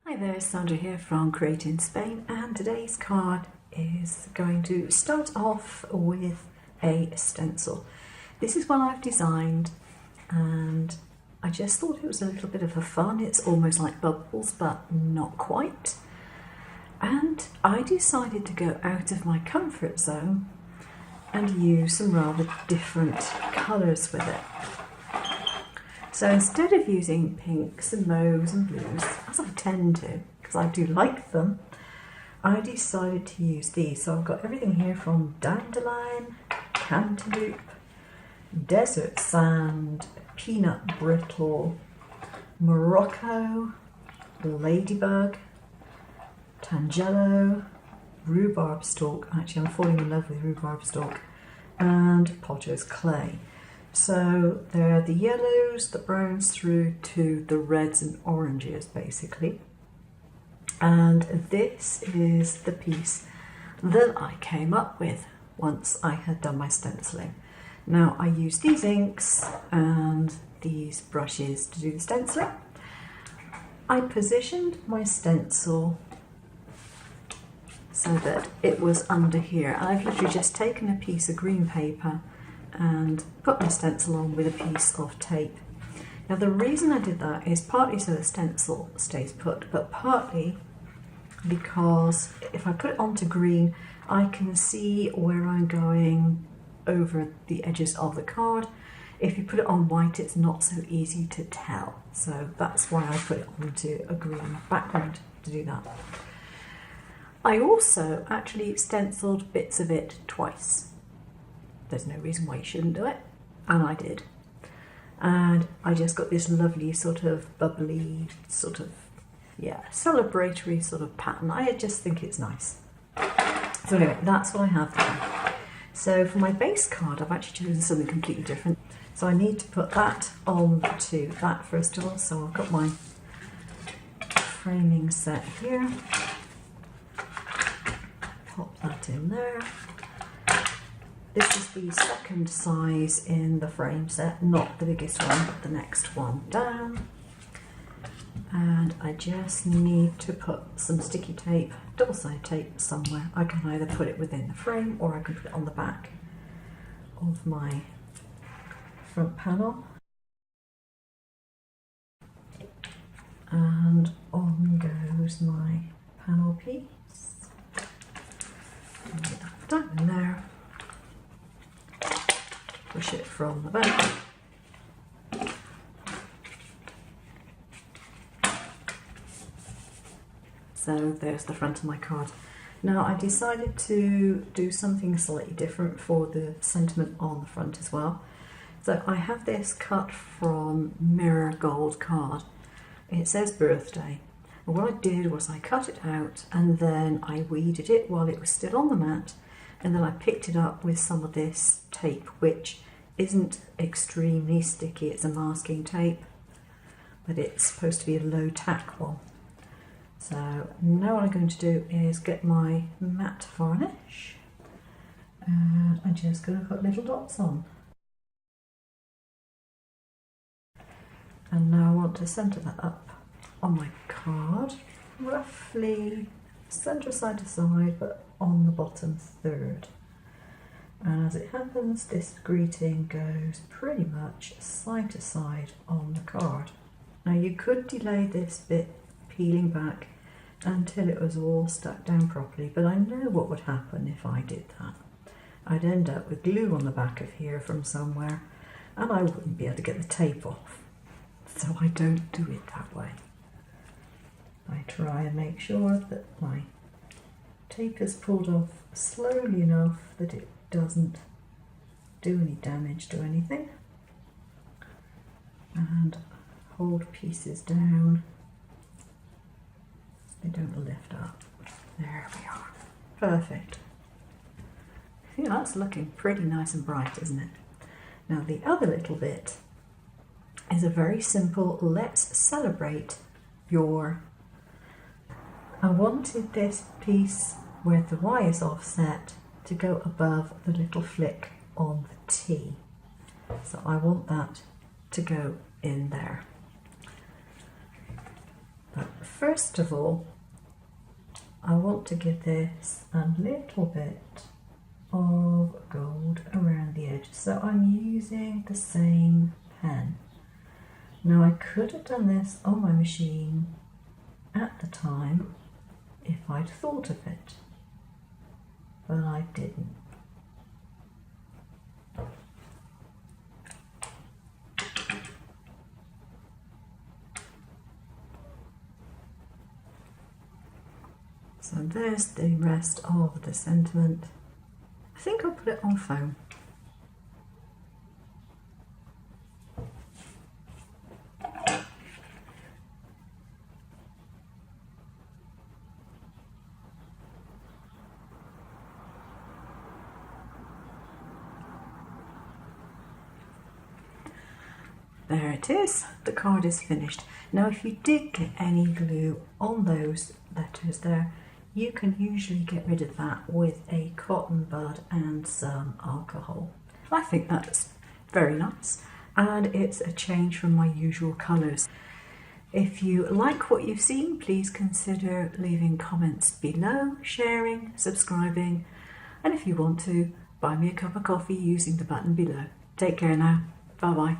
Hi there, Sandra here from Create in Spain, and today's card is going to start off with a stencil. This is one I've designed and I just thought it was a little bit of a fun. It's almost like bubbles but not quite. And I decided to go out of my comfort zone and use some rather different colours with it. So instead of using pinks and mauves and blues, as I tend to, because I do like them, I decided to use these. So I've got everything here from dandelion, cantaloupe, desert sand, peanut brittle, Morocco, ladybug, tangelo, rhubarb stalk. Actually, I'm falling in love with rhubarb stalk, and potter's clay. So there are the yellows, the browns through to the reds and oranges basically. And this is the piece that I came up with once I had done my stenciling. Now I use these inks and these brushes to do the stenciling. I positioned my stencil so that it was under here. I've literally just taken a piece of green paper and put my stencil on with a piece of tape. Now the reason I did that is partly so the stencil stays put, but partly because if I put it onto green, I can see where I'm going over the edges of the card. If you put it on white, it's not so easy to tell. So that's why I put it onto a green background to do that. I also actually stenciled bits of it twice. There's no reason why you shouldn't do it, and I did. And I just got this lovely sort of bubbly, sort of, celebratory sort of pattern. I just think it's nice. So anyway, that's what I have there. So for my base card, I've actually chosen something completely different. So I need to put that on to that first of all. So I've got my framing set here. Pop that in there. This is the second size in the frame set, not the biggest one, but the next one down. And I just need to put some sticky tape, double-sided tape somewhere. I can either put it within the frame or I can put it on the back of my front panel. And on goes my panel piece. Get that down in there. Push it from the back. So there's the front of my card. Now I decided to do something slightly different for the sentiment on the front as well. So I have this cut from Mirror Gold card. It says birthday. And what I did was I cut it out and then I weeded it while it was still on the mat. And then I picked it up with some of this tape, which isn't extremely sticky. It's a masking tape, but it's supposed to be a low tack one. So now what I'm going to do is get my matte varnish, and I'm just going to put little dots on. And now I want to centre that up on my card, roughly centre side to side, but on the bottom third. And as it happens, this greeting goes pretty much side to side on the card. Now you could delay this bit peeling back until it was all stuck down properly, but I know what would happen if I did that. I'd end up with glue on the back of here from somewhere and I wouldn't be able to get the tape off. So I don't do it that way. I try and make sure that my tape is pulled off slowly enough that it doesn't do any damage to anything, and hold pieces down so they don't lift up. There we are. Perfect. Yeah, that's looking pretty nice and bright, isn't it? Now the other little bit is a very simple let's celebrate your. I wanted this piece where the Y is offset to go above the little flick on the T. So I want that to go in there. But first of all, I want to give this a little bit of gold around the edge. So I'm using the same pen. Now I could have done this on my machine at the time if I'd thought of it, but I didn't. So there's the rest of the sentiment. I think I'll put it on foam. There it is, the card is finished. Now if you did get any glue on those letters there, you can usually get rid of that with a cotton bud and some alcohol. I think that's very nice, and it's a change from my usual colours. If you like what you've seen, please consider leaving comments below, sharing, subscribing, and if you want to, buy me a cup of coffee using the button below. Take care now. Bye bye.